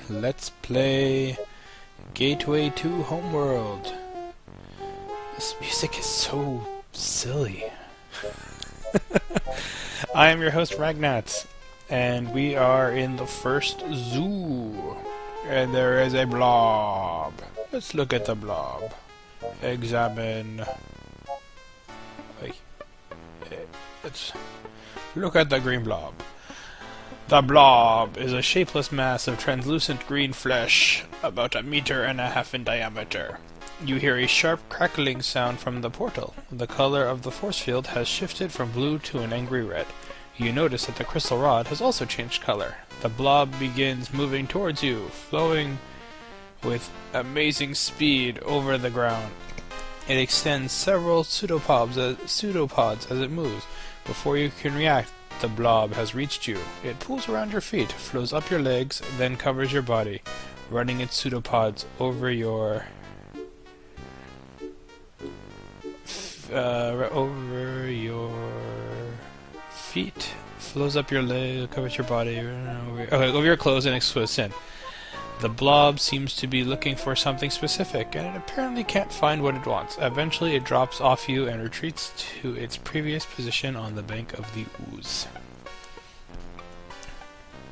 let's play Gateway to Homeworld. This music is so silly. I am your host Ragnats, and we are in the first zoo. And there is a blob. Let's look at the blob. Examine. Let's look at the green blob. The blob is a shapeless mass of translucent green flesh, about 1.5 meters in diameter. You hear a sharp crackling sound from the portal. The color of the force field has shifted from blue to an angry red. You notice that the crystal rod has also changed color. The blob begins moving towards you, flowing with amazing speed over the ground. It extends several pseudopods as it moves. Before you can react, the blob has reached you. It pulls around your feet, flows up your legs, then covers your body, running its pseudopods over your feet, flows up your leg, covers your body, over your clothes, and explodes skin. The blob seems to be looking for something specific, and it apparently can't find what it wants. Eventually, it drops off you and retreats to its previous position on the bank of the ooze.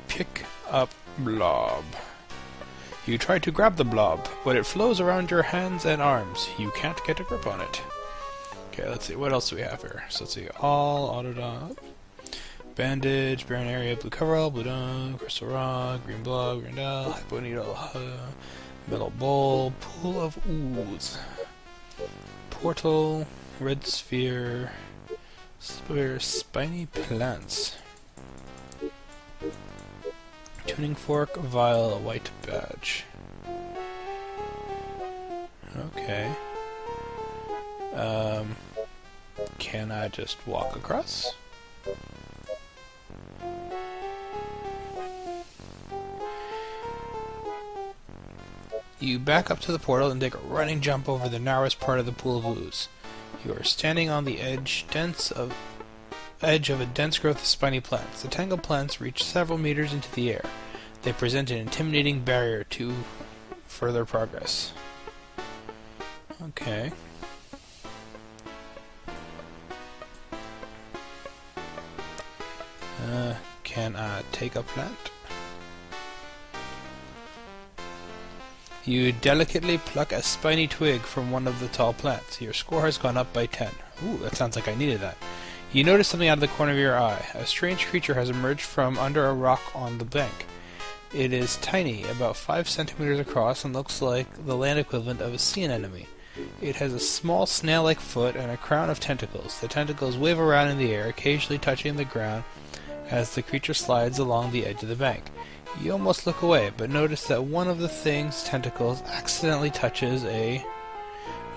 Pick up blob. You try to grab the blob, but it flows around your hands and arms. You can't get a grip on it. Okay, let's see. What else do we have here? So let's see. All, auto bandage, barren area, blue coverall, blue dome, crystal rod, green blob, green dowel, hypo needle, metal bowl, pool of ooze, portal, red sphere, spiny plants, tuning fork, vial, white badge. Okay. Can I just walk across? You back up to the portal and take a running jump over the narrowest part of the pool of ooze. You are standing on the edge of a dense growth of spiny plants. The tangled plants reach several meters into the air. They present an intimidating barrier to further progress. Okay. Can I take a plant? You delicately pluck a spiny twig from one of the tall plants. Your score has gone up by 10. Ooh, that sounds like I needed that. You notice something out of the corner of your eye. A strange creature has emerged from under a rock on the bank. It is tiny, about 5 centimeters across, and looks like the land equivalent of a sea anemone. It has a small snail-like foot and a crown of tentacles. The tentacles wave around in the air, occasionally touching the ground as the creature slides along the edge of the bank. You almost look away, but notice that one of the thing's tentacles accidentally touches a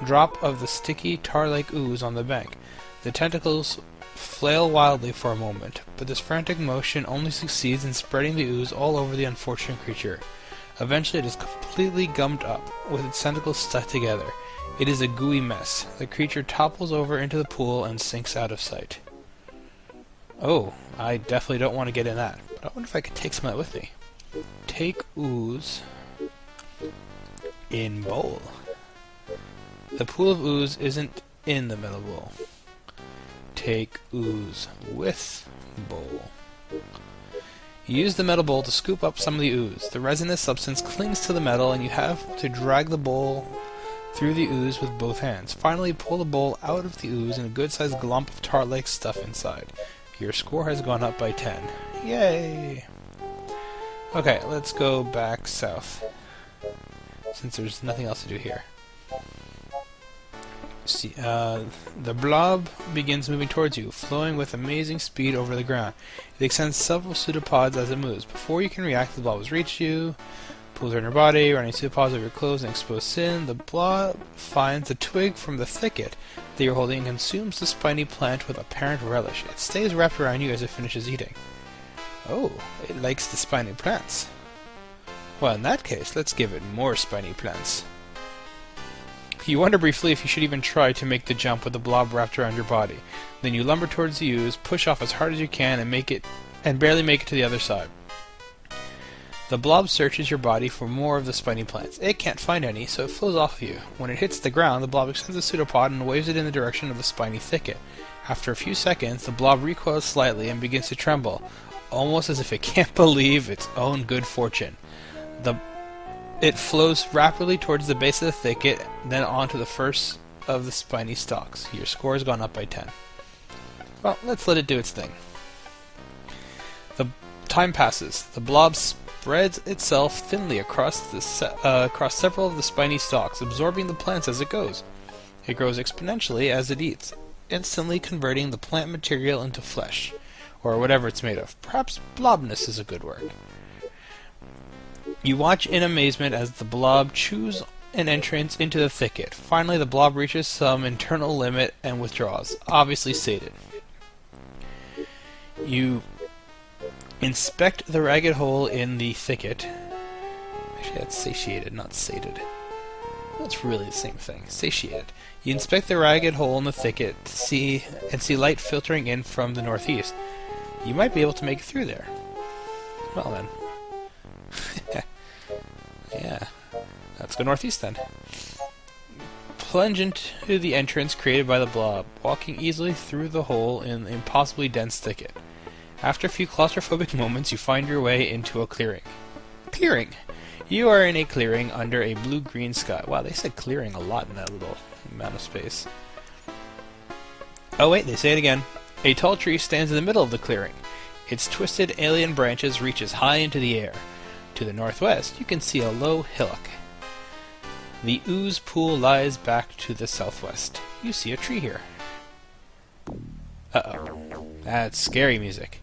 drop of the sticky, tar-like ooze on the bank. The tentacles flail wildly for a moment, but this frantic motion only succeeds in spreading the ooze all over the unfortunate creature. Eventually it is completely gummed up, with its tentacles stuck together. It is a gooey mess. The creature topples over into the pool and sinks out of sight. Oh, I definitely don't want to get in that, but I wonder if I could take some of that with me. Take ooze in bowl. The pool of ooze isn't in the metal bowl. Take ooze with bowl. You use the metal bowl to scoop up some of the ooze. The resinous substance clings to the metal, and you have to drag the bowl through the ooze with both hands. Finally, pull the bowl out of the ooze and a good-sized glump of tar-like stuff inside. Your score has gone up by 10. Yay! Okay, let's go back south, since there's nothing else to do here. See, the blob begins moving towards you, flowing with amazing speed over the ground. It extends several pseudopods as it moves. Before you can react, the blob has reached you, pulls around your body, running pseudopods over your clothes and exposed skin. The blob finds a twig from the thicket that you're holding and consumes the spiny plant with apparent relish. It stays wrapped around you as it finishes eating. Oh, it likes the spiny plants. Well, in that case, let's give it more spiny plants. You wonder briefly if you should even try to make the jump with the blob wrapped around your body. Then you lumber towards the ooze, push off as hard as you can, and barely make it to the other side. The blob searches your body for more of the spiny plants. It can't find any, so it flows off of you. When it hits the ground, the blob extends the pseudopod and waves it in the direction of the spiny thicket. After a few seconds, the blob recoils slightly and begins to tremble, almost as if it can't believe its own good fortune. It flows rapidly towards the base of the thicket, then onto the first of the spiny stalks. Your score has gone up by 10. Well, let's let it do its thing. The time passes. The blob spreads itself thinly across several of the spiny stalks, absorbing the plants as it goes. It grows exponentially as it eats, instantly converting the plant material into flesh, or whatever it's made of. Perhaps blobness is a good word. You watch in amazement as the blob chews an entrance into the thicket. Finally, the blob reaches some internal limit and withdraws, obviously sated. You inspect the ragged hole in the thicket. Actually, that's satiated, not sated. That's really the same thing. Satiated. You inspect the ragged hole in the thicket to see light filtering in from the northeast. You might be able to make it through there. Well then. Yeah. Let's go northeast then. Plunge into the entrance created by the blob, walking easily through the hole in the impossibly dense thicket. After a few claustrophobic moments, you find your way into a clearing. Clearing! You are in a clearing under a blue-green sky. Wow, they said clearing a lot in that little amount of space. Oh wait, they say it again. A tall tree stands in the middle of the clearing. Its twisted alien branches reach as high into the air. To the northwest, you can see a low hillock. The ooze pool lies back to the southwest. You see a tree here. Uh-oh. That's scary music.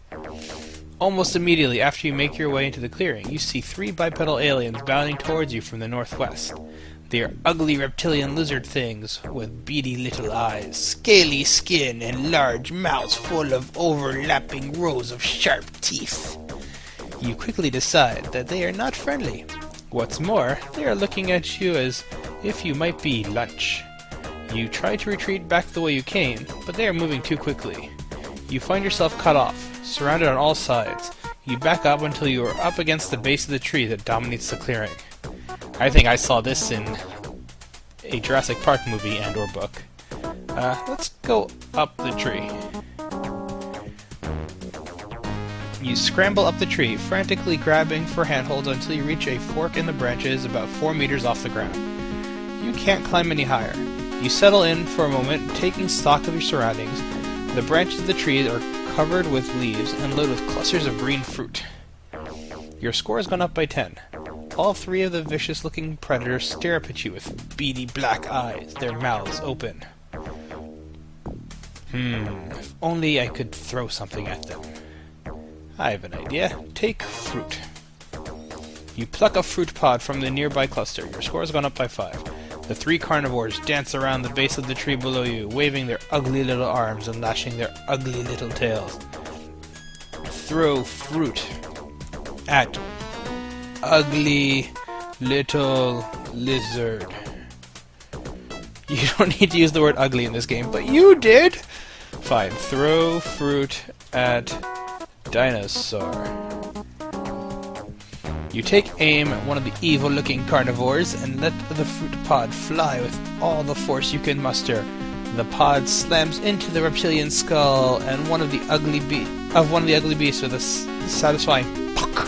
Almost immediately after you make your way into the clearing, you see 3 bipedal aliens bounding towards you from the northwest. They are ugly reptilian lizard things with beady little eyes, scaly skin, and large mouths full of overlapping rows of sharp teeth. You quickly decide that they are not friendly. What's more, they are looking at you as if you might be lunch. You try to retreat back the way you came, but they are moving too quickly. You find yourself cut off, surrounded on all sides. You back up until you are up against the base of the tree that dominates the clearing. I think I saw this in a Jurassic Park movie and or book. Let's go up the tree. You scramble up the tree, frantically grabbing for handholds until you reach a fork in the branches about 4 meters off the ground. You can't climb any higher. You settle in for a moment, taking stock of your surroundings. The branches of the trees are covered with leaves and loaded with clusters of green fruit. Your score has gone up by 10. All 3 of the vicious-looking predators stare up at you with beady black eyes, their mouths open. If only I could throw something at them. I have an idea. Take fruit. You pluck a fruit pod from the nearby cluster. Your score has gone up by 5. The 3 carnivores dance around the base of the tree below you, waving their ugly little arms and lashing their ugly little tails. Throw fruit at ugly little lizard. You don't need to use the word ugly in this game, but you did! Fine. Throw fruit at dinosaur. You take aim at one of the evil-looking carnivores and let the fruit pod fly with all the force you can muster. The pod slams into the reptilian skull and one of the ugly beasts with a satisfying puck,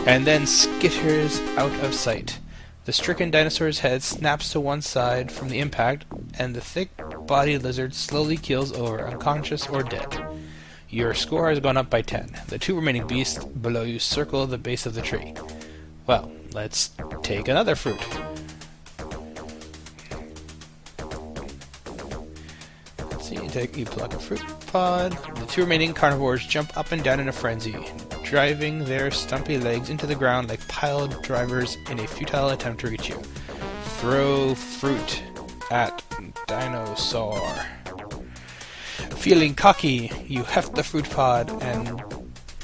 and then skitters out of sight. The stricken dinosaur's head snaps to one side from the impact, and the thick-bodied lizard slowly keels over, unconscious or dead. Your score has gone up by 10. The 2 remaining beasts below you circle the base of the tree. Well, let's take another fruit. Let's see, you pluck a fruit pod. The 2 remaining carnivores jump up and down in a frenzy, driving their stumpy legs into the ground like pile drivers in a futile attempt to reach you. Throw fruit at dinosaur. Feeling cocky, you heft the fruit pod and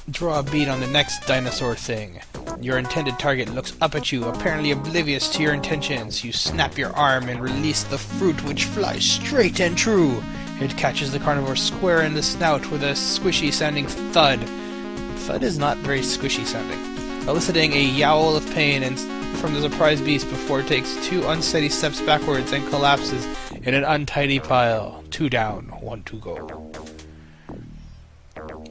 draw a bead on the next dinosaur thing. Your intended target looks up at you, apparently oblivious to your intentions. You snap your arm and release the fruit, which flies straight and true. It catches the carnivore square in the snout with a squishy-sounding thud. Thud is not very squishy-sounding. eliciting a yowl of pain from the surprised beast before it takes 2 unsteady steps backwards and collapses in an untidy pile. 2 down, 1 to go.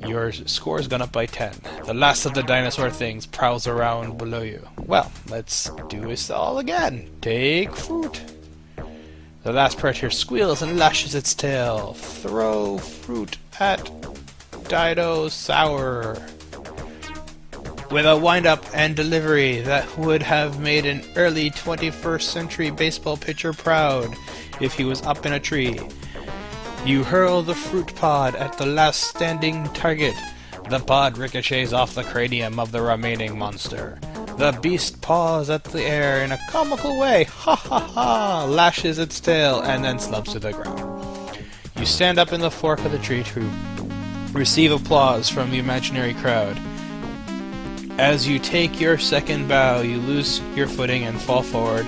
Your score has gone up by 10. The last of the dinosaur things prowls around below you. Well, let's do this all again. Take fruit. The last predator squeals and lashes its tail. Throw fruit at Dido Sour. With a wind-up and delivery that would have made an early 21st century baseball pitcher proud if he was up in a tree. You hurl the fruit pod at the last standing target. The pod ricochets off the cranium of the remaining monster. The beast paws at the air in a comical way, ha ha ha, lashes its tail, and then slumps to the ground. You stand up in the fork of the tree to receive applause from the imaginary crowd. As you take your second bow, you lose your footing and fall forward.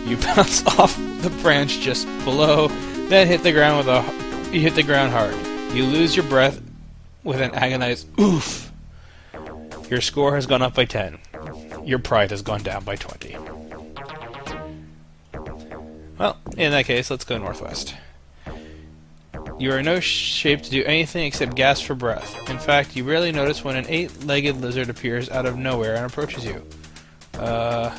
You bounce off the branch just below, then hit the ground you hit the ground hard. You lose your breath with an agonized oof. Your score has gone up by 10. Your pride has gone down by 20. Well, in that case, let's go northwest. You are in no shape to do anything except gasp for breath. In fact, you rarely notice when an 8-legged lizard appears out of nowhere and approaches you. I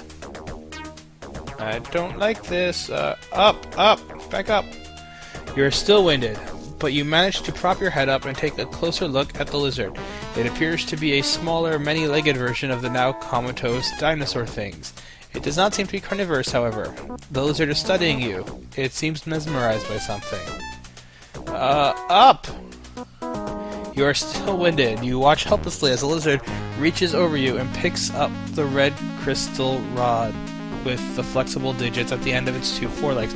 don't like this. Up, back up. You are still winded, but you manage to prop your head up and take a closer look at the lizard. It appears to be a smaller, many-legged version of the now comatose dinosaur things. It does not seem to be carnivorous, however. The lizard is studying you. It seems mesmerized by something. Up! You are still winded. You watch helplessly as the lizard reaches over you and picks up the red crystal rod with the flexible digits at the end of its 2 forelegs.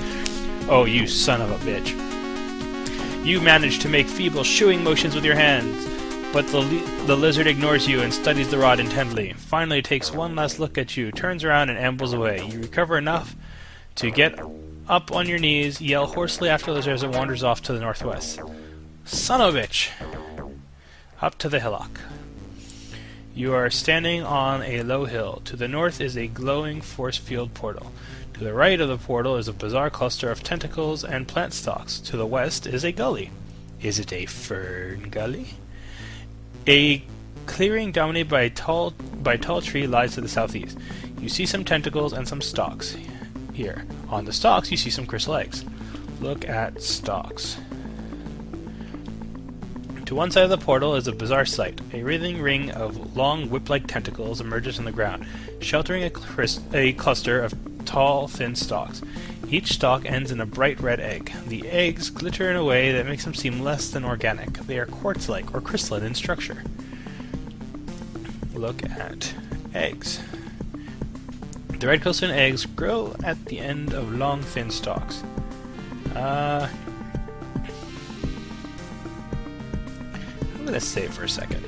Oh, you son of a bitch. You manage to make feeble shooing motions with your hands, but the lizard ignores you and studies the rod intently. Finally takes one last look at you, turns around and ambles away. You recover enough to get up on your knees, yell hoarsely after the lizard as it wanders off to the northwest. Son of a bitch! Up to the hillock. You are standing on a low hill. To the north is a glowing force field portal. To the right of the portal is a bizarre cluster of tentacles and plant stalks. To the west is a gully. Is it a fern gully? A clearing dominated by tall tree lies to the southeast. You see some tentacles and some stalks here. On the stalks you see some crystal eggs. Look at stalks. To one side of the portal is a bizarre sight. A writhing ring of long whip-like tentacles emerges from the ground, sheltering a cluster of tall, thin stalks. Each stalk ends in a bright red egg. The eggs glitter in a way that makes them seem less than organic. They are quartz-like or crystalline in structure. Look at eggs. The red crystalline eggs grow at the end of long, thin stalks. I'm gonna save for a second.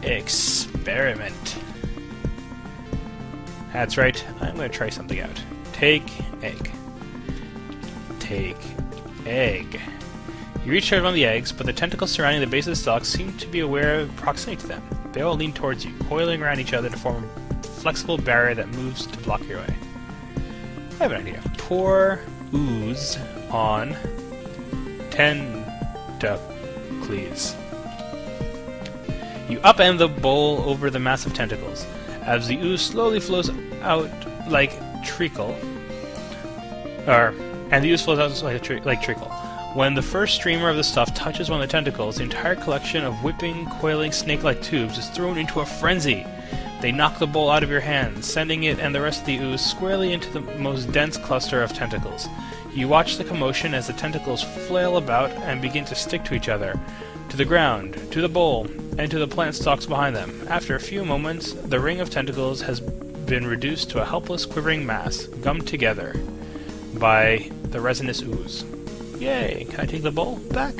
Experiment. That's right, I'm gonna try something out. Take egg. Take egg. You reach out on the eggs, but the tentacles surrounding the base of the stalks seem to be aware of proximity to them. They all lean towards you, coiling around each other to form a flexible barrier that moves to block your way. I have an idea. Pour ooze on tentacles. You upend the bowl over the massive tentacles. As the ooze slowly flows out like treacle, like treacle. When the first streamer of the stuff touches one of the tentacles, the entire collection of whipping, coiling, snake-like tubes is thrown into a frenzy. They knock the bowl out of your hands, sending it and the rest of the ooze squarely into the most dense cluster of tentacles. You watch the commotion as the tentacles flail about and begin to stick to each other, to the ground, to the bowl, and to the plant stalks behind them. After a few moments, the ring of tentacles has been reduced to a helpless, quivering mass, gummed together by the resinous ooze. Yay! Can I take the bowl back?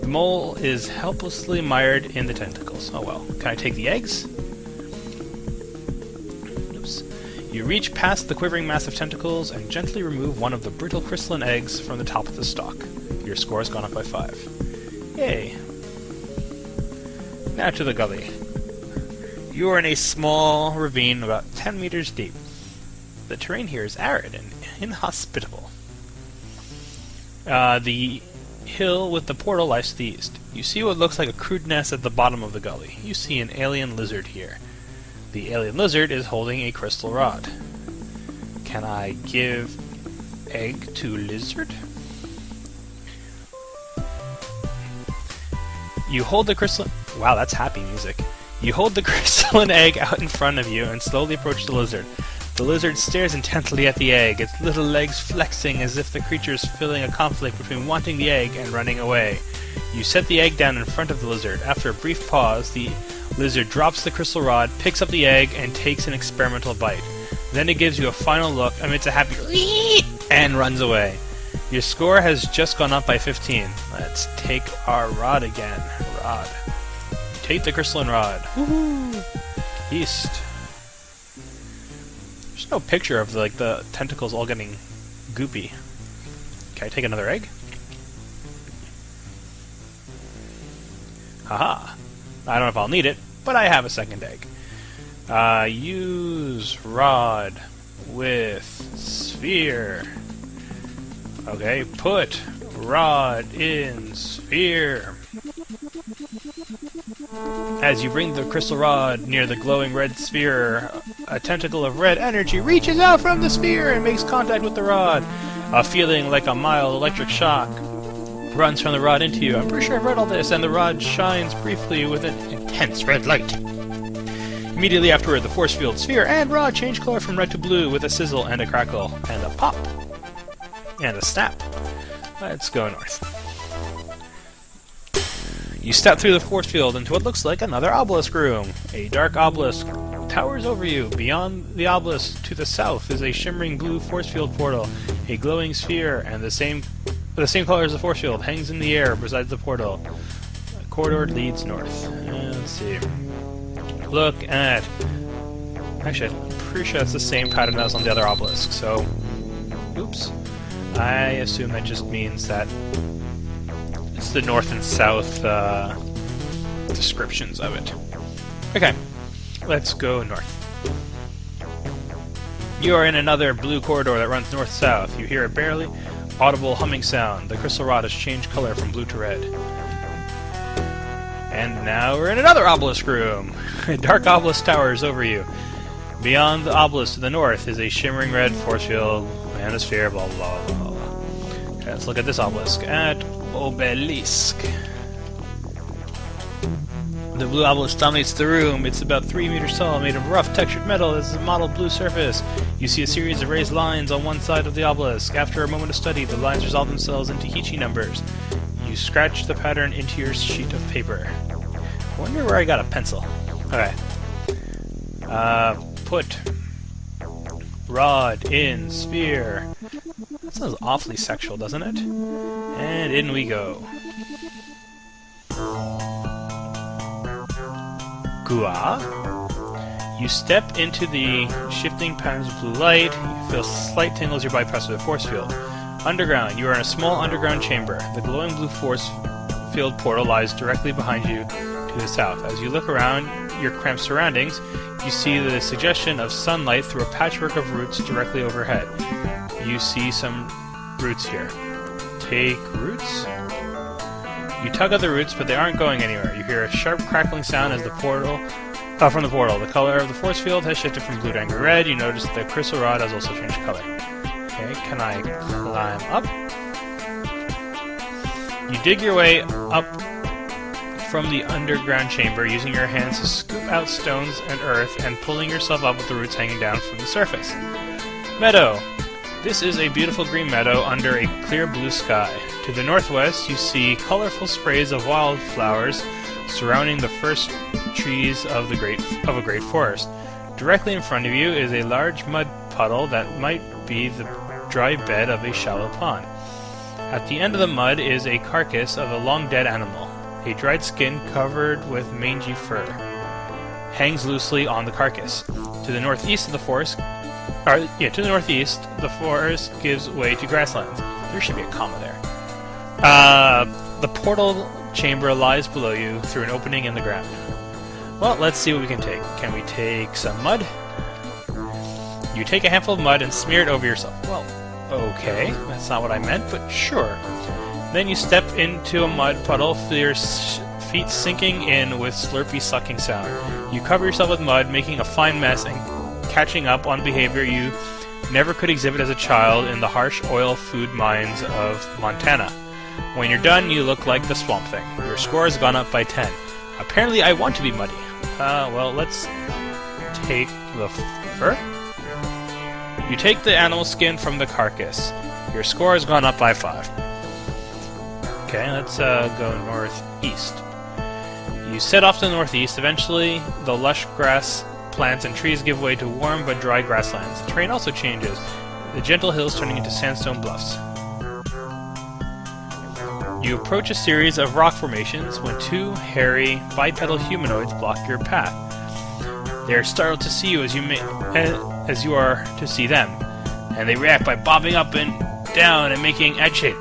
The mole is helplessly mired in the tentacles. Oh well. Can I take the eggs? Oops. You reach past the quivering mass of tentacles and gently remove one of the brittle crystalline eggs from the top of the stalk. Your score has gone up by 5. Yay! Now to the gully. You are in a small ravine about 10 meters deep. The terrain here is arid and inhospitable. The hill with the portal lies to the east. You see what looks like a crude nest at the bottom of the gully. You see an alien lizard here. The alien lizard is holding a crystal rod. Can I give egg to lizard? You hold the crystalline... Wow, that's happy music. You hold the crystalline egg out in front of you and slowly approach the lizard. The lizard stares intently at the egg, its little legs flexing as if the creature is feeling a conflict between wanting the egg and running away. You set the egg down in front of the lizard. After a brief pause, the lizard drops the crystal rod, picks up the egg, and takes an experimental bite. Then it gives you a final look amidst a happy "Wee!" and runs away. Your score has just gone up by 15. Let's take our rod again. Rod. Take the crystalline rod. Woohoo! East. There's no picture of the tentacles all getting goopy. Can I take another egg? Haha. I don't know if I'll need it, but I have a second egg. Use rod with sphere. Okay, put rod in sphere. As you bring the crystal rod near the glowing red sphere, a tentacle of red energy reaches out from the sphere and makes contact with the rod. A feeling like a mild electric shock runs from the rod into you. I'm pretty sure I've read all this, and the rod shines briefly with an intense red light. Immediately afterward, the force field sphere and rod change color from red to blue with a sizzle and a crackle, and a pop, and a snap. Let's go north. You step through the force field into what looks like another obelisk room. A dark obelisk towers over you. Beyond the obelisk, to the south, is a shimmering blue force field portal. A glowing sphere, and the same color as the force field, hangs in the air beside the portal. A corridor leads north. Let's see. Look at... Actually, I'm pretty sure that's the same pattern as on the other obelisk, so... Oops. I assume that just means that it's the north and south descriptions of it. Okay, let's go north. You are in another blue corridor that runs north-south. You hear a barely audible humming sound. The crystal rod has changed color from blue to red. And now we're in another obelisk room. A dark obelisk towers over you. Beyond the obelisk to the north is a shimmering red force field and a sphere, blah blah blah blah blah. Okay, let's look at this obelisk. At Obelisk. The blue obelisk dominates the room. It's about 3 meters tall, made of rough textured metal. This is a mottled blue surface. You see a series of raised lines on one side of the obelisk. After a moment of study, the lines resolve themselves into Hichi numbers. You scratch the pattern into your sheet of paper. I wonder where I got a pencil. Okay. Put rod in sphere. That sounds awfully sexual, doesn't it? And in we go. Gua. You step into the shifting patterns of blue light. You feel slight tingles your body pressed with a force field. Underground. You are in a small underground chamber. The glowing blue force field portal lies directly behind you to the south. As you look around your cramped surroundings, you see the suggestion of sunlight through a patchwork of roots directly overhead. You see some roots here. Take roots? You tug at the roots, but they aren't going anywhere. You hear a sharp crackling sound as the portal from the portal. The color of the force field has shifted from blue to angry red. You notice that the crystal rod has also changed color. Okay, can I climb up? You dig your way up from the underground chamber, using your hands to scoop out stones and earth and pulling yourself up with the roots hanging down from the surface. Meadow. This is a beautiful green meadow under a clear blue sky. To the northwest, you see colorful sprays of wildflowers surrounding the first trees of a great forest. Directly in front of you is a large mud puddle that might be the dry bed of a shallow pond. At the end of the mud is a carcass of a long-dead animal. A dried skin covered with mangy fur hangs loosely on the carcass. To the northeast of the forest, the forest gives way to grasslands. There should be a comma there. The portal chamber lies below you through an opening in the ground. Well, let's see what we can take. Can we take some mud? You take a handful of mud and smear it over yourself. Well, okay, that's not what I meant, but sure. Then you step into a mud puddle, your feet sinking in with slurpy sucking sound. You cover yourself with mud, making a fine mess and catching up on behavior you never could exhibit as a child in the harsh oil food mines of Montana. When you're done, you look like the Swamp Thing. Your score has gone up by 10. Apparently I want to be muddy. Well, let's take the fur. You take the animal skin from the carcass. Your score has gone up by 5. Okay, let's go northeast. You set off to the northeast. Eventually, the lush grass, plants, and trees give way to warm but dry grasslands. The terrain also changes, the gentle hills turning into sandstone bluffs. You approach a series of rock formations when 2 hairy, bipedal humanoids block your path. They are startled to see you as you are to see them, and they react by bobbing up and down and making egg-shaped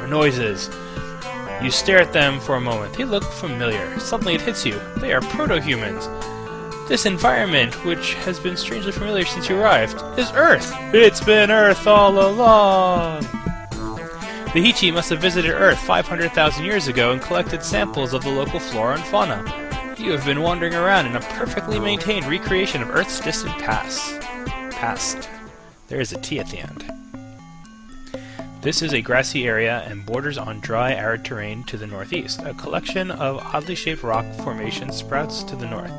noises. You stare at them for a moment. They look familiar. Suddenly it hits you. They are proto-humans. This environment, which has been strangely familiar since you arrived, is Earth. It's been Earth all along. The Hichi must have visited Earth 500,000 years ago and collected samples of the local flora and fauna. You have been wandering around in a perfectly maintained recreation of Earth's distant past. There is a T at the end. This is a grassy area and borders on dry, arid terrain to the northeast. A collection of oddly shaped rock formations sprouts to the north.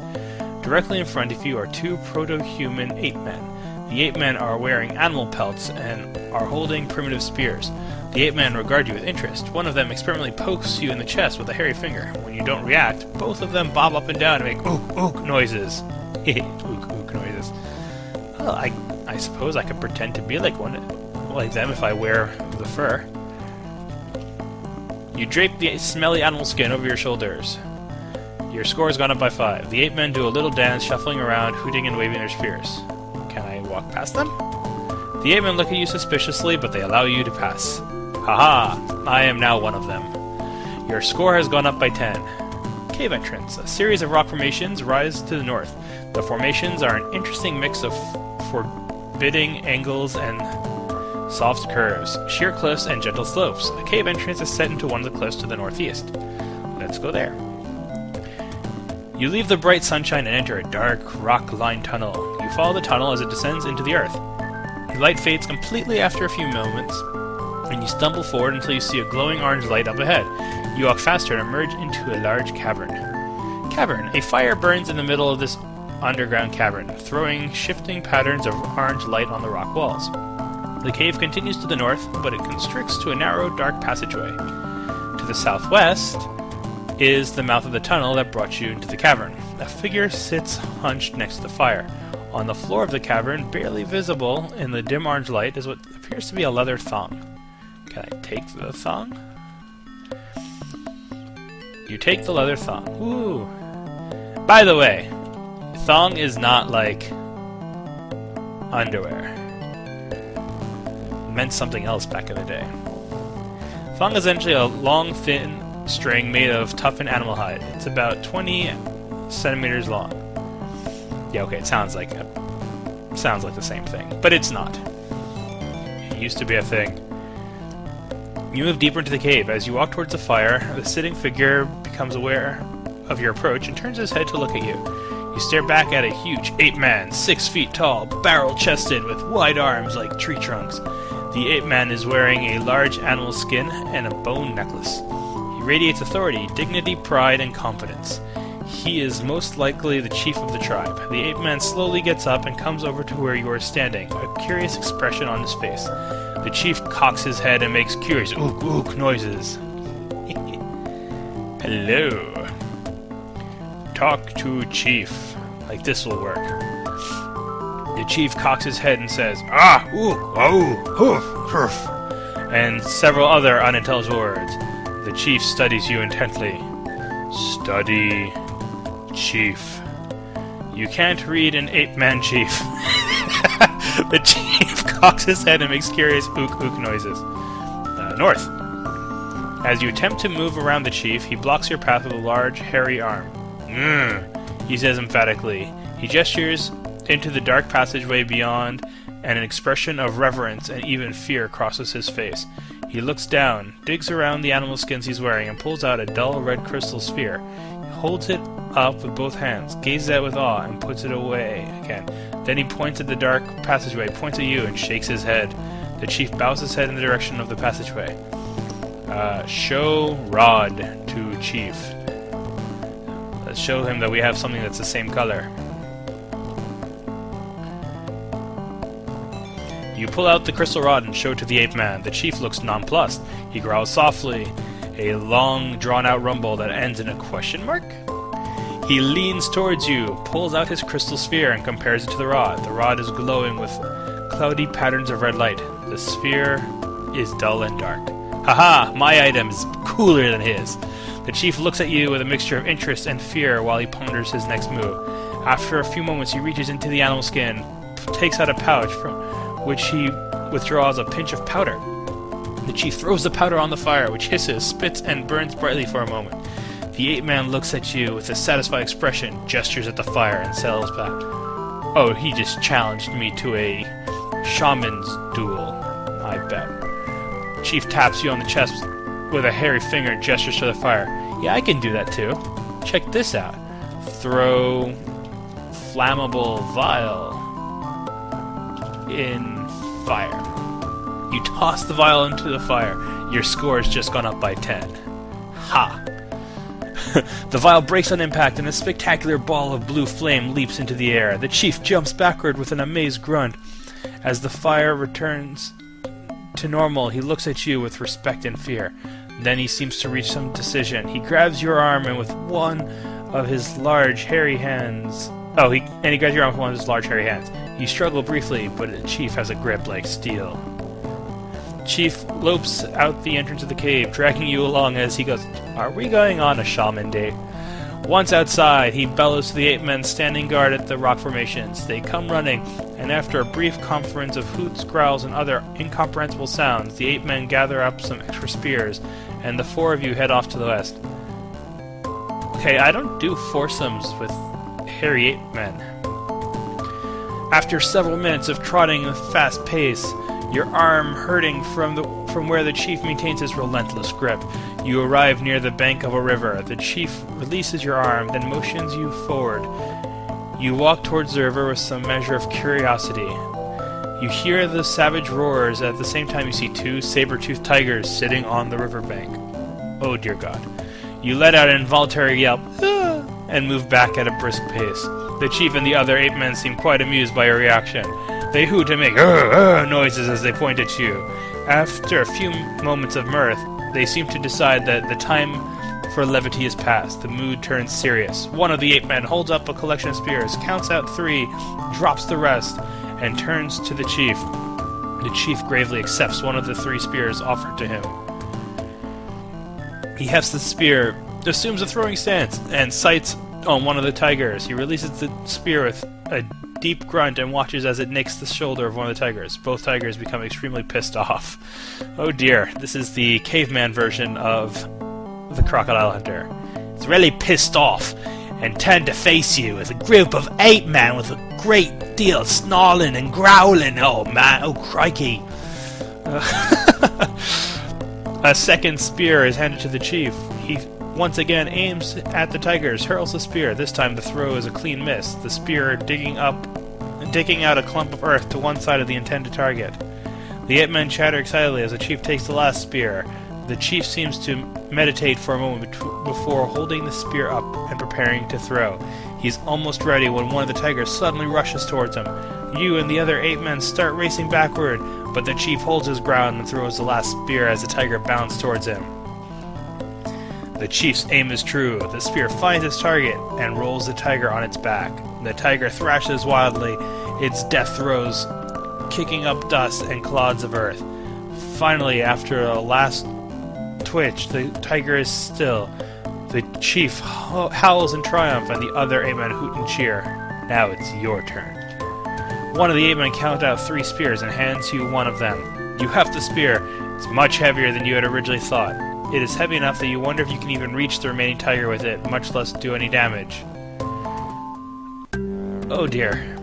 Directly in front of you are 2 proto-human ape-men. The ape-men are wearing animal pelts and are holding primitive spears. The ape-men regard you with interest. One of them experimentally pokes you in the chest with a hairy finger. When you don't react, both of them bob up and down and make ook noises. Ook noises. Well, I suppose I could pretend to be like them if I wear the fur. You drape the smelly animal skin over your shoulders. Your score has gone up by 5. The ape-men do a little dance, shuffling around, hooting and waving their spears. Can I walk past them? The ape-men look at you suspiciously, but they allow you to pass. Haha! I am now one of them. Your score has gone up by 10. Cave entrance. A series of rock formations rise to the north. The formations are an interesting mix of forbidding angles and soft curves, sheer cliffs, and gentle slopes. A cave entrance is set into one of the cliffs to the northeast. Let's go there. You leave the bright sunshine and enter a dark, rock-lined tunnel. You follow the tunnel as it descends into the earth. The light fades completely after a few moments, and you stumble forward until you see a glowing orange light up ahead. You walk faster and emerge into a large cavern. A fire burns in the middle of this underground cavern, throwing shifting patterns of orange light on the rock walls. The cave continues to the north, but it constricts to a narrow, dark passageway. To the southwest is the mouth of the tunnel that brought you into the cavern. A figure sits hunched next to the fire. On the floor of the cavern, barely visible in the dim orange light, is what appears to be a leather thong. Can I take the thong? You take the leather thong. Ooh. By the way, thong is not like underwear. It meant something else back in the day. Thong is essentially a long, thin string made of toughened animal hide. It's about 20 centimeters long. Yeah, okay, it sounds like the same thing, but it's not. It used to be a thing. You move deeper into the cave. As you walk towards the fire, the sitting figure becomes aware of your approach and turns his head to look at you. You stare back at a huge ape-man, 6 feet tall, barrel-chested, with wide arms like tree trunks. The ape-man is wearing a large animal skin and a bone necklace. He radiates authority, dignity, pride, and confidence. He is most likely the chief of the tribe. The ape-man slowly gets up and comes over to where you are standing, a curious expression on his face. The chief cocks his head and makes curious ook noises. Hello. Talk to chief. Like this will work. The chief cocks his head and says, ah, ooh, oh, hoof, hoof, and several other unintelligible words. The chief studies you intently. Study, chief. You can't read an ape-man, chief. The chief cocks his head and makes curious ook noises. North. As you attempt to move around the chief, he blocks your path with a large, hairy arm. He says emphatically. He gestures into the dark passageway beyond, and an expression of reverence and even fear crosses his face. He looks down, digs around the animal skins he's wearing, and pulls out a dull red crystal sphere. He holds it up with both hands, gazes at it with awe, and puts it away again. Then he points at the dark passageway, points at you, and shakes his head. The chief bows his head in the direction of the passageway. Show rod to chief. Let's show him that we have something that's the same color. You pull out the crystal rod and show it to the ape man. The chief looks nonplussed. He growls softly, a long, drawn-out rumble that ends in a question mark. He leans towards you, pulls out his crystal sphere, and compares it to the rod. The rod is glowing with cloudy patterns of red light. The sphere is dull and dark. Haha! My item is cooler than his. The chief looks at you with a mixture of interest and fear while he ponders his next move. After a few moments, he reaches into the animal skin, takes out a pouch from which he withdraws a pinch of powder. The chief throws the powder on the fire, which hisses, spits, and burns brightly for a moment. The ape-man looks at you with a satisfied expression, gestures at the fire, and settles back. Oh, he just challenged me to a shaman's duel, I bet. Chief taps you on the chest with a hairy finger and gestures to the fire. Yeah, I can do that too. Check this out. Throw flammable vial in fire. You toss the vial into the fire. Your score has just gone up by 10. Ha! The vial breaks on impact and a spectacular ball of blue flame leaps into the air. The chief jumps backward with an amazed grunt. As the fire returns to normal, he looks at you with respect and fear. Then he seems to reach some decision. He grabs your arm and with one of his large hairy hands... he grabs your arm with one of his large hairy hands. You struggle briefly, but the chief has a grip like steel. Chief lopes out the entrance of the cave, dragging you along as he goes, "Are we going on a shaman date?" Once outside, he bellows to the ape men standing guard at the rock formations. They come running, and after a brief conference of hoots, growls, and other incomprehensible sounds, the ape men gather up some extra spears, and the four of you head off to the west. Okay, I don't do foursomes with hairy ape men. After several minutes of trotting with fast pace, your arm hurting from where the chief maintains his relentless grip, you arrive near the bank of a river. The chief releases your arm, then motions you forward. You walk towards the river with some measure of curiosity. You hear the savage roars. At the same time, you see two saber-toothed tigers sitting on the riverbank. Oh dear God. You let out an involuntary yelp, "Ah!" and move back at a brisk pace. The chief and the other ape men seem quite amused by your reaction. They hoot and make noises as they point at you. After a few moments of mirth, they seem to decide that the time for levity is past. The mood turns serious. One of the ape men holds up a collection of spears, counts out 3, drops the rest, and turns to the chief. The chief gravely accepts one of the 3 spears offered to him. He hefts the spear, assumes a throwing stance, and sights on one of the tigers. He releases the spear with a deep grunt and watches as it nicks the shoulder of one of the tigers. Both tigers become extremely pissed off. Oh dear, this is the caveman version of the crocodile hunter. It's really pissed off and turned to face you as a group of ape men with a great deal of snarling and growling. Oh man, oh crikey. A second spear is handed to the chief. He once again aims at the tigers, hurls the spear. This time the throw is a clean miss, the spear digging out a clump of earth to one side of the intended target. The ape men chatter excitedly as the chief takes the last spear. The chief seems to meditate for a moment before holding the spear up and preparing to throw. He's almost ready when one of the tigers suddenly rushes towards him. You and the other ape men start racing backward, but the chief holds his ground and throws the last spear as the tiger bounds towards him. The chief's aim is true. The spear finds its target and rolls the tiger on its back. The tiger thrashes wildly, its death throes kicking up dust and clods of earth. Finally, after a last twitch, the tiger is still. The chief howls in triumph, and the other ape men hoot and cheer. Now it's your turn. One of the ape men counts out 3 spears and hands you one of them. You heft the spear. It's much heavier than you had originally thought. it is heavy enough that you wonder if you can even reach the remaining tiger with it, much less do any damage. Oh dear.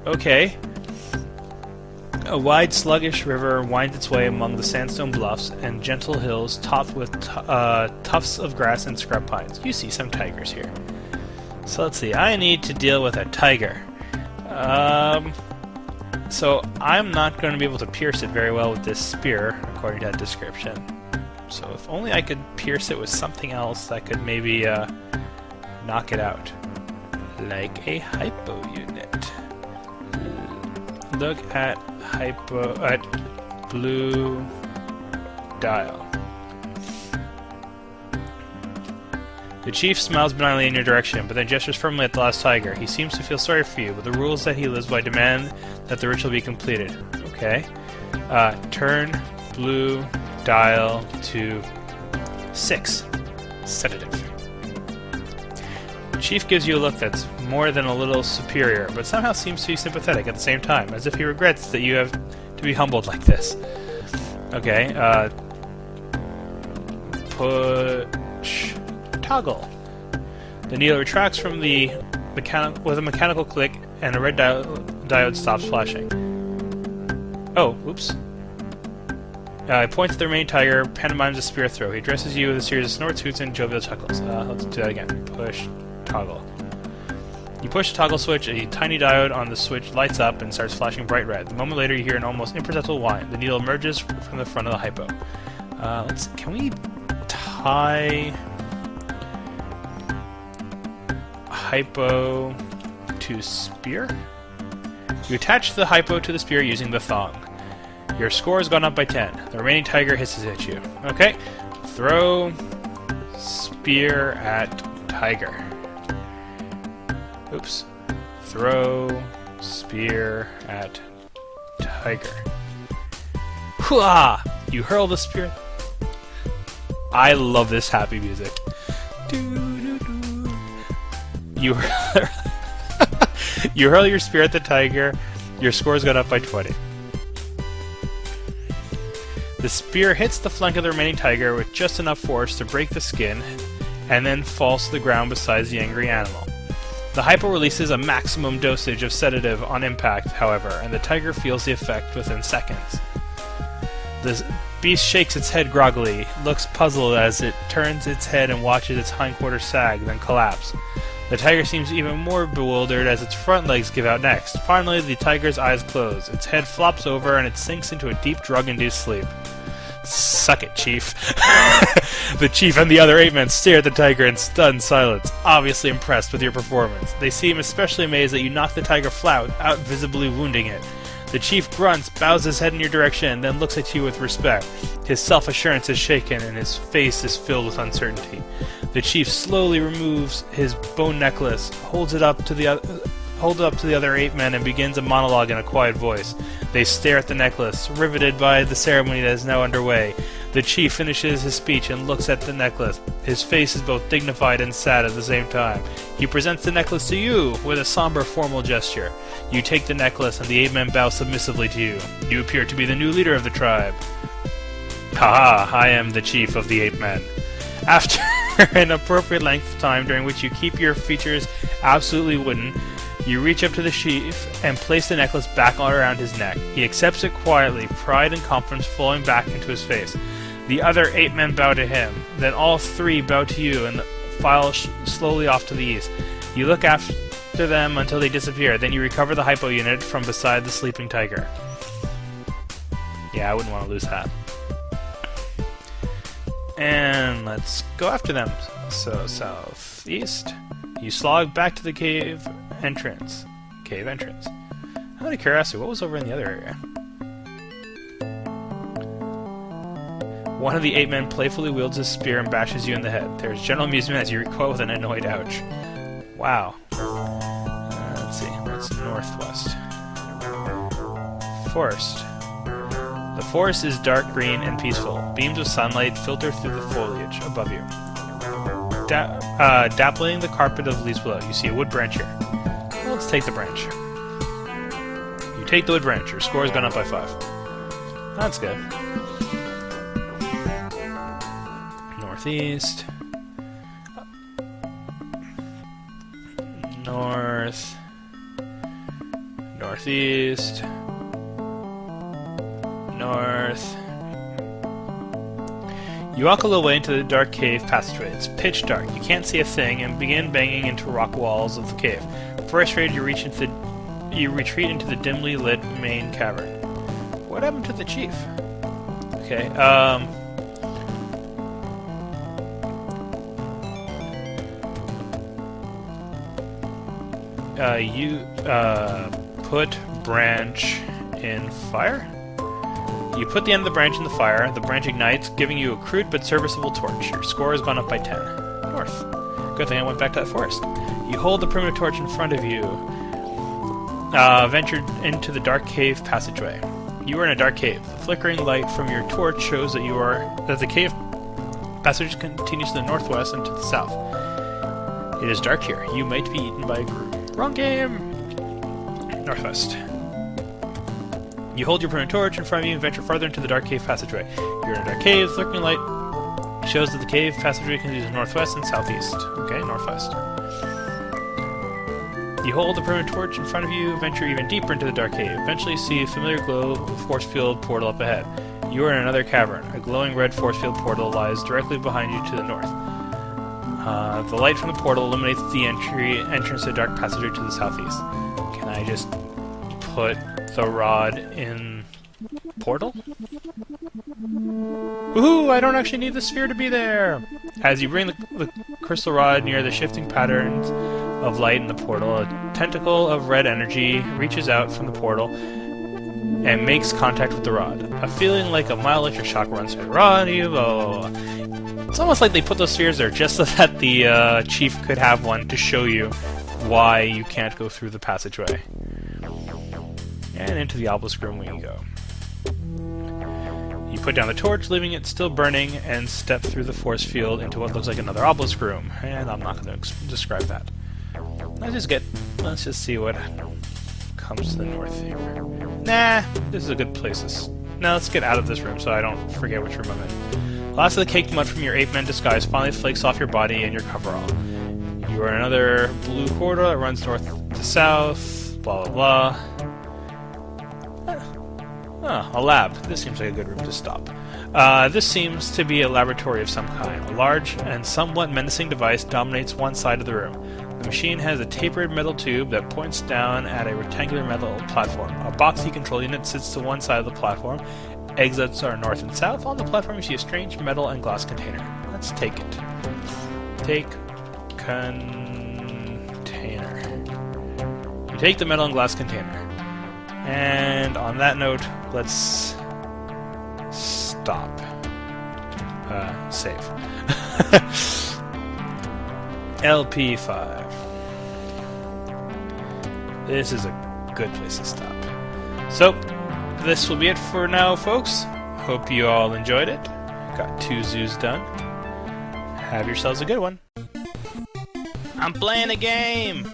Okay. A wide, sluggish river winds its way among the sandstone bluffs and gentle hills topped with tufts of grass and scrub pines. You see some tigers here. So let's see. I need to deal with a tiger. So I'm not going to be able to pierce it very well with this spear, according to that description. So if only I could pierce it with something else that could maybe knock it out. Like a hypo unit. Look at blue dial. The chief smiles benignly in your direction, but then gestures firmly at the last tiger. He seems to feel sorry for you, but the rules that he lives by demand that the ritual be completed. Okay. Turn blue dial to 6. Sedative. The chief gives you a look that's more than a little superior, but somehow seems to be sympathetic at the same time, as if he regrets that you have to be humbled like this. Okay, push toggle. The needle retracts from the with a mechanical click, and a red diode stops flashing. Oh, oops. He points at the remaining tiger, pantomimes a spear throw. He addresses you with a series of snorts, hoots, and jovial chuckles. Let's do that again. Push toggle. You push the toggle switch, a tiny diode on the switch lights up and starts flashing bright red. A moment later, you hear an almost imperceptible whine. The needle emerges from the front of the hypo. Can we tie hypo to spear? You attach the hypo to the spear using the thong. Your score has gone up by 10. The remaining tiger hisses at you. Okay. Throw spear at tiger. Oops. Throw spear at tiger. Hooah! You hurl the spear. I love this happy music. You you hurl your spear at the tiger. Your score's gone up by 20. The spear hits the flank of the remaining tiger with just enough force to break the skin, and then falls to the ground beside the angry animal. The hypo releases a maximum dosage of sedative on impact, however, and the tiger feels the effect within seconds. The beast shakes its head groggily, looks puzzled as it turns its head and watches its hindquarters sag, then collapse. The tiger seems even more bewildered as its front legs give out next. Finally, the tiger's eyes close. Its head flops over and it sinks into a deep drug-induced sleep. Suck it, Chief. The Chief and the other 8 men stare at the tiger in stunned silence, obviously impressed with your performance. They seem especially amazed that you knocked the tiger flat without visibly wounding it. The Chief grunts, bows his head in your direction, and then looks at you with respect. His self-assurance is shaken, and his face is filled with uncertainty. The Chief slowly removes his bone necklace, holds it up to the other 8 men, and begins a monologue in a quiet voice. They stare at the necklace, riveted by the ceremony that is now underway. The Chief finishes his speech and looks at the necklace. His face is both dignified and sad at the same time. He presents the necklace to you with a somber, formal gesture. You take the necklace, and the 8 men bow submissively to you. You appear to be the new leader of the tribe. Haha, I am the Chief of the 8 men. After an appropriate length of time during which you keep your features absolutely wooden, you reach up to the chief and place the necklace back all around his neck. He accepts it quietly, pride and confidence flowing back into his face. The other 8 men bow to him. Then all 3 bow to you and file slowly off to the east. You look after them until they disappear. Then you recover the hypo unit from beside the sleeping tiger. Yeah, I wouldn't want to lose that. And let's go after them. So, southeast. You slog back to the cave entrance. Out of curiosity, what was over in the other area? One of the 8 men playfully wields his spear and bashes you in the head. There's general amusement as you recoil with an annoyed ouch. Wow. Let's see, what's northwest? Forest. The forest is dark green and peaceful. Beams of sunlight filter through the foliage above you. Dappling the carpet of leaves below, you see a wood branch here. Well, let's take the branch. You take the wood branch. Your score has gone up by 5. That's good. southeast, north, northeast, north. You walk a little way into the dark cave passageway. It's pitch dark. You can't see a thing and begin banging into rock walls of the cave. Frustrated, you retreat into the dimly lit main cavern. What happened to the chief? Okay, you put branch in fire? You put the end of the branch in the fire, the branch ignites, giving you a crude but serviceable torch. Your score has gone up by 10. North. Good thing I went back to that forest. You hold the primitive torch in front of you, ventured into the dark cave passageway. You are in a dark cave. The flickering light from your torch shows that the cave passage continues to the northwest and to the south. It is dark here. You might be eaten by a group. Wrong game! Northwest. You hold your primitive torch in front of you and venture farther into the dark cave passageway. You're in a dark cave. Flickering light shows that the cave passageway continues to the northwest and southeast. Okay, northwest. You hold the primitive torch in front of you, venture even deeper into the dark cave. Eventually you see a familiar glow force field portal up ahead. You are in another cavern. A glowing red force field portal lies directly behind you to the north. The light from the portal illuminates the entrance to the dark passageway to the southeast. Can I just put the rod in portal? Woohoo! I don't actually need the sphere to be there! As you bring the crystal rod near the shifting patterns of light in the portal, a tentacle of red energy reaches out from the portal and makes contact with the rod. A feeling like a mild electric shock runs through the rod. It's almost like they put those spheres there just so that the chief could have one to show you why you can't go through the passageway. And into the obelisk room we go. You put down the torch, leaving it still burning, and step through the force field into what looks like another obelisk room. And I'm not going to describe that. Let's just see what comes to the north here. Nah, this is a good place. Now let's get out of this room so I don't forget which room I'm in. The last of the caked mud from your ape-man disguise finally flakes off your body and your coverall. You are in another blue corridor that runs north to south, blah blah blah. A lab. This seems like a good room to stop. This seems to be a laboratory of some kind. A large and somewhat menacing device dominates one side of the room. The machine has a tapered metal tube that points down at a rectangular metal platform. A boxy control unit sits to one side of the platform. Exits are north and south. On the platform you see a strange metal and glass container. Let's take it. Take container. You take the metal and glass container. And on that note, let's stop. Save. LP5. This is a good place to stop. So, this will be it for now, folks. Hope you all enjoyed it. Got 2 zoos done. Have yourselves a good one. I'm playing a game!